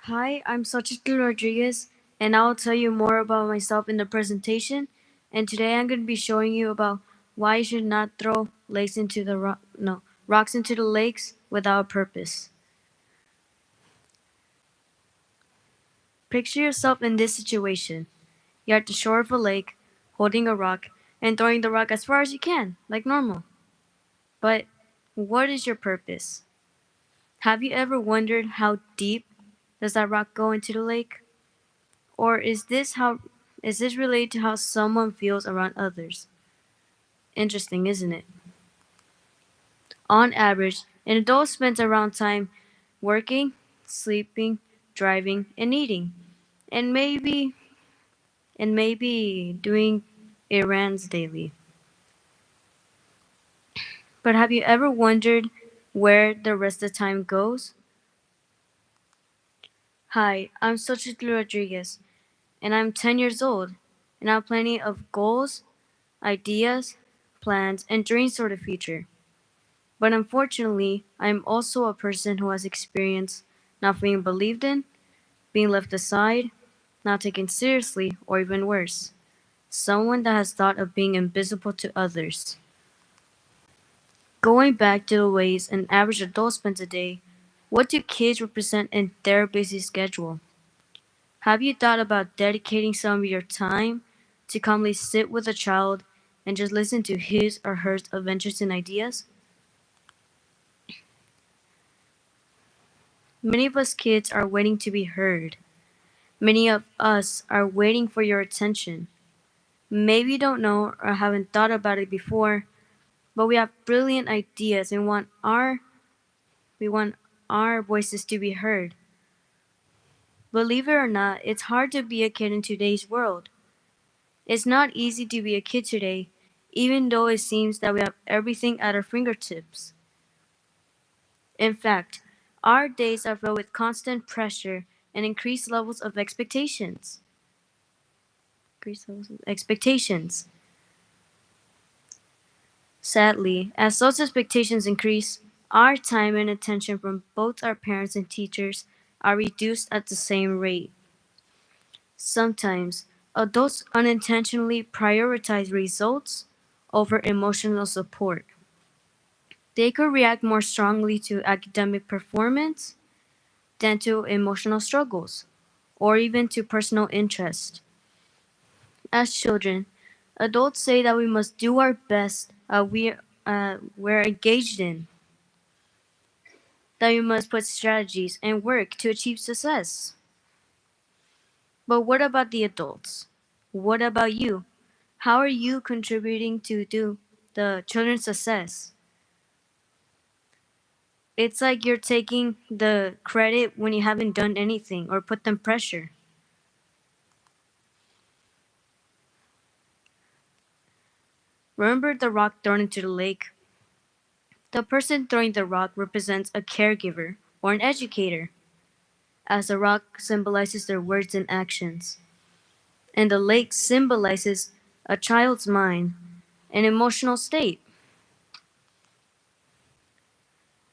Hi, I'm Xochitl Rodriguez, and I'll tell you more about myself in the presentation. And today I'm going to be showing you about why you should not throw lakes into the rocks into the lakes without a purpose. Picture yourself in this situation. You're at the shore of a lake, holding a rock, and throwing the rock as far as you can, like normal. But what is your purpose? Have you ever wondered how deep does that rock go into the lake? Or is this related to how someone feels around others? Interesting, isn't it? On average, an adult spends around time working, sleeping, driving, and eating, and maybe doing errands daily. But have you ever wondered where the rest of the time goes? Hi, I'm Xochitl Rodriguez, and I'm 10 years old, and I have plenty of goals, ideas, plans, and dreams for the future. But unfortunately, I am also a person who has experienced not being believed in, being left aside, not taken seriously, or even worse, someone that has thought of being invisible to others. Going back to the ways an average adult spends a day, what do kids represent in their busy schedule? Have you thought about dedicating some of your time to calmly sit with a child and just listen to his or her adventures and ideas? Many of us kids are waiting to be heard. Many of us are waiting for your attention. Maybe you don't know or haven't thought about it before, but we have brilliant ideas and we want our voices to be heard. Believe it or not, it's hard to be a kid in today's world. It's not easy to be a kid today, even though it seems that we have everything at our fingertips. In fact, our days are filled with constant pressure and increased levels of expectations. Increased levels of expectations. Sadly, as those expectations increase, our time and attention from both our parents and teachers are reduced at the same rate. Sometimes, adults unintentionally prioritize results over emotional support. They could react more strongly to academic performance than to emotional struggles, or even to personal interest. As children, adults say that we must do our best we're engaged in, that we must put strategies and work to achieve success. But what about the adults? What about you? How are you contributing to the children's success? It's like you're taking the credit when you haven't done anything or put them pressure. Remember the rock thrown into the lake? The person throwing the rock represents a caregiver or an educator, as the rock symbolizes their words and actions, and the lake symbolizes a child's mind and emotional state.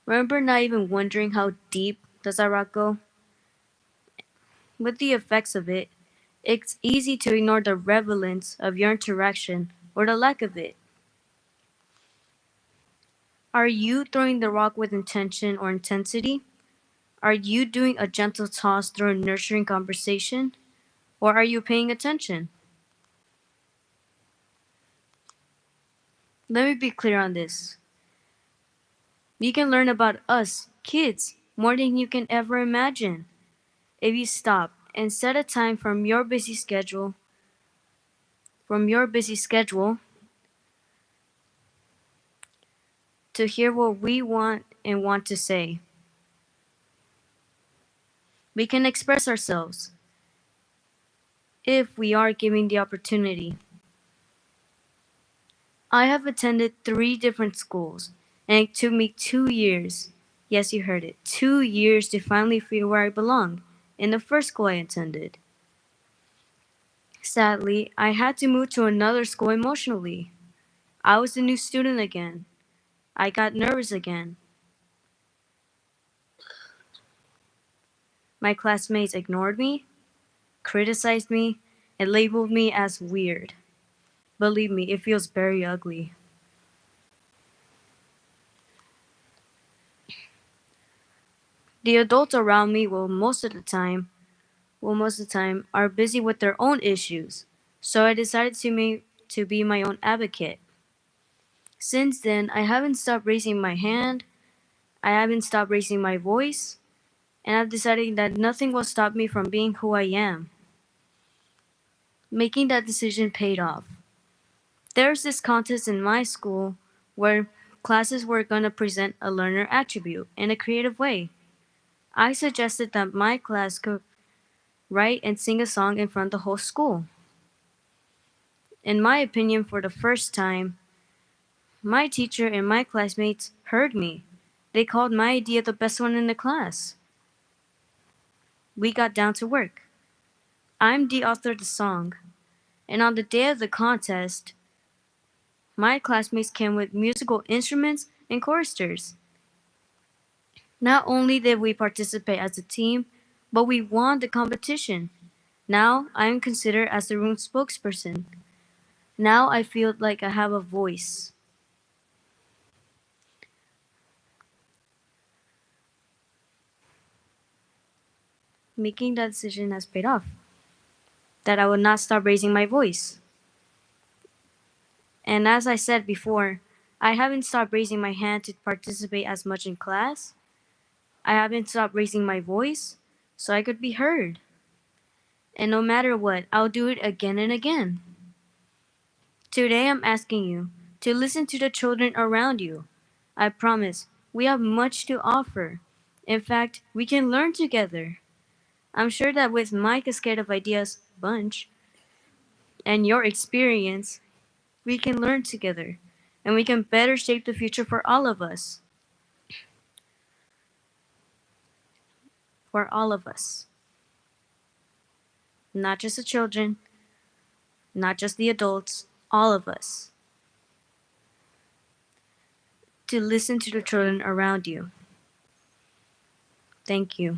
Remember not even wondering how deep does that rock go? With the effects of it, it's easy to ignore the relevance of your interaction or the lack of it. Are you throwing the rock with intention or intensity? Are you doing a gentle toss through a nurturing conversation? Or are you paying attention? Let me be clear on this. You can learn about us, kids, more than you can ever imagine. If you stop and set a time from your busy schedule to hear what we want to say. We can express ourselves if we are given the opportunity. I have attended 3 different schools, and it took me 2 years. Yes, you heard it. 2 years to finally feel where I belong in the first school I attended. Sadly, I had to move to another school emotionally. I was a new student again. I got nervous again. My classmates ignored me, criticized me, and labeled me as weird. Believe me, it feels very ugly. The adults around me most of the time are busy with their own issues. So I decided to be my own advocate. Since then, I haven't stopped raising my hand, I haven't stopped raising my voice, and I've decided that nothing will stop me from being who I am. Making that decision paid off. There's this contest in my school where classes were going to present a learner attribute in a creative way. I suggested that my class could write and sing a song in front of the whole school. In my opinion, for the first time, my teacher and my classmates heard me. They called my idea the best one in the class. We got down to work. I'm the author of the song, and on the day of the contest, my classmates came with musical instruments and choristers. Not only did we participate as a team, but we won the competition. Now I am considered as the room spokesperson. Now I feel like I have a voice. Making that decision has paid off. That I will not stop raising my voice. And as I said before, I haven't stopped raising my hand to participate as much in class. I haven't stopped raising my voice so I could be heard. And no matter what, I'll do it again and again. Today I'm asking you to listen to the children around you. I promise we have much to offer. In fact, we can learn together. I'm sure that with my Cascade of Ideas bunch and your experience, we can learn together and we can better shape the future for all of us. For all of us. Not just the children, not just the adults, all of us. To listen to the children around you. Thank you.